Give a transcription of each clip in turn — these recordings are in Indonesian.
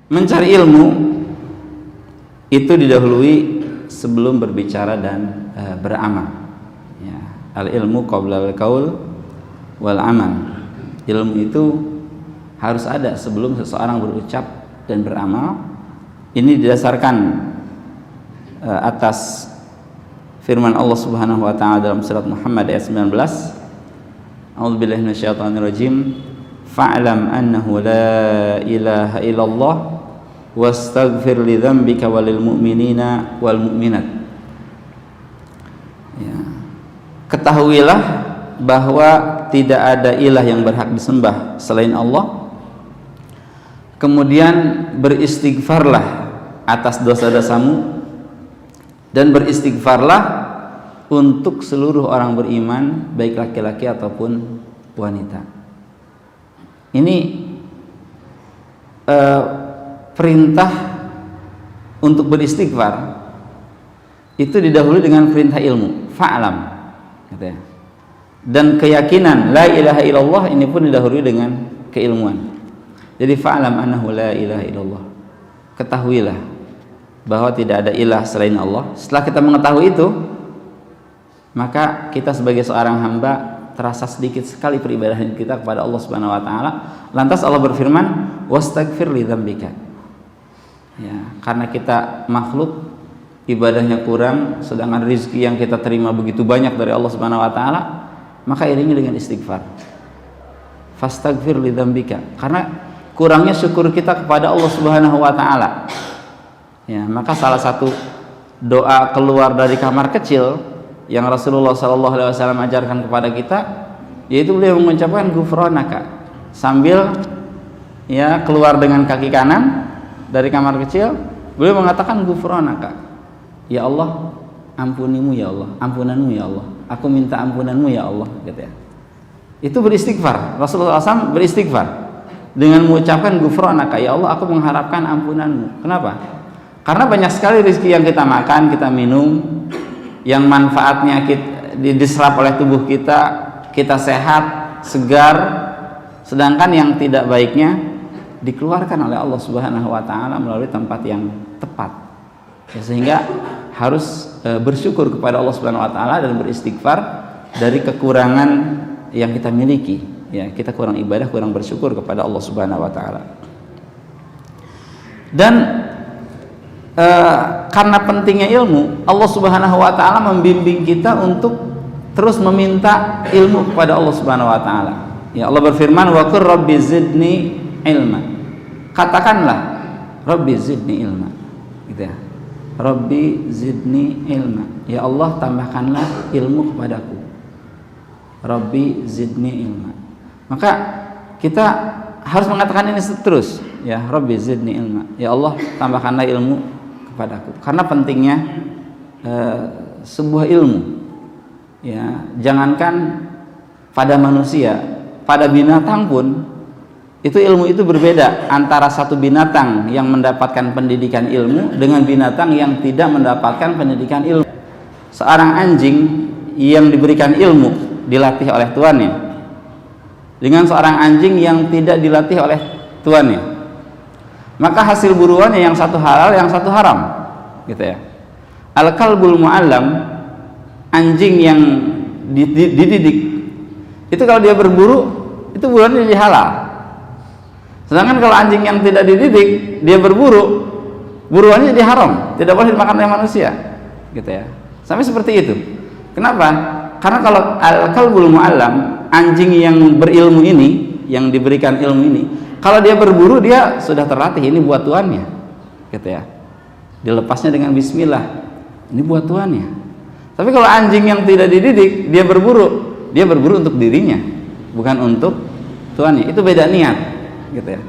mencari ilmu itu didahului sebelum berbicara dan beramal. Ya, al ilmu qabla al qaul wal amal. Ilmu itu harus ada sebelum seseorang berucap dan beramal. Ini didasarkan atas firman Allah Subhanahu wa taala dalam surat Muhammad ayat 19. A'udzubillahi minasyaitonir rajim. Fa'lam annahu la ilaha illallah wastaghfir li dzambika walil mu'minina wal mu'minat. Ya. Ketahuilah bahwa tidak ada ilah yang berhak disembah selain Allah. Kemudian beristighfarlah atas dosa-dosamu dan beristighfarlah untuk seluruh orang beriman, baik laki-laki ataupun wanita. Ini perintah untuk beristighfar itu didahului dengan perintah ilmu, fa'lam, gitu ya. Dan keyakinan la ilaha illallah ini pun didahului dengan keilmuan. Jadi fa'lam annahu la ilaha illallah. Ketahuilah bahwa tidak ada ilah selain Allah. Setelah kita mengetahui itu, maka kita sebagai seorang hamba terasa sedikit sekali peribadahan kita kepada Allah Subhanahu wa taala. Lantas Allah berfirman, "Wastaghfir li dzambika." Ya, karena kita makhluk ibadahnya kurang, sedangkan rezeki yang kita terima begitu banyak dari Allah Subhanahu wa taala, maka iringi dengan istighfar. Fastaghfir li dzambika. Karena kurangnya syukur kita kepada Allah Subhanahu wa taala. Ya, maka salah satu doa keluar dari kamar kecil yang Rasulullah SAW ajarkan kepada kita, yaitu beliau mengucapkan ghufranaka sambil ya keluar dengan kaki kanan dari kamar kecil. Beliau mengatakan ghufranaka, ya Allah, ampunimu ya Allah, ampunanmu ya Allah, aku minta ampunanmu ya Allah, gitu ya. Itu beristighfar. Rasulullah SAW beristighfar dengan mengucapkan ghufranaka, ya Allah, aku mengharapkan ampunanmu. Kenapa? Karena banyak sekali rezeki yang kita makan, kita minum, yang manfaatnya diserap oleh tubuh kita, kita sehat, segar, sedangkan yang tidak baiknya dikeluarkan oleh Allah Subhanahu wa taala melalui tempat yang tepat. Ya, sehingga harus bersyukur kepada Allah Subhanahu wa taala dan beristighfar dari kekurangan yang kita miliki. Ya, kita kurang ibadah, kurang bersyukur kepada Allah Subhanahu wa taala. Dan karena pentingnya ilmu, Allah Subhanahu wa taala membimbing kita untuk terus meminta ilmu kepada Allah Subhanahu wa taala. Ya, Allah berfirman, "Wa qur rabbi zidni ilma." Katakanlah, "Rabbi zidni ilma." Gitu ya. Rabbi zidni ilma. Ya Allah, tambahkanlah ilmu kepadaku. Rabbi zidni ilma. Maka kita harus mengatakan ini terus, ya, Rabbi zidni ilma. Ya Allah, tambahkanlah ilmu padaku. Karena pentingnya sebuah ilmu, ya, jangankan pada manusia, pada binatang pun itu ilmu itu berbeda antara satu binatang yang mendapatkan pendidikan ilmu dengan binatang yang tidak mendapatkan pendidikan ilmu. Seorang anjing yang diberikan ilmu dilatih oleh tuannya dengan seorang anjing yang tidak dilatih oleh tuannya, maka hasil buruannya yang satu halal, yang satu haram, gitu ya. Al-kalbul mu'allam, anjing yang dididik, itu kalau dia berburu, itu buruannya jadi halal. Sedangkan kalau anjing yang tidak dididik, dia berburu, buruannya jadi haram, tidak boleh dimakan oleh manusia, gitu ya. Sampai seperti itu. Kenapa? Karena kalau al-kalbul mu'allam, anjing yang berilmu ini, yang diberikan ilmu ini, kalau dia berburu, dia sudah terlatih, ini buat tuannya, gitu ya. Dilepasnya dengan bismillah, ini buat tuannya. Tapi kalau anjing yang tidak dididik, dia berburu untuk dirinya, bukan untuk tuannya. Itu beda niat, gitu ya.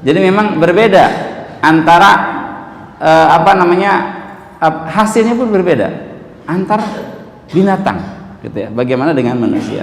Jadi memang berbeda antara hasilnya pun berbeda antar binatang, gitu ya. Bagaimana dengan manusia?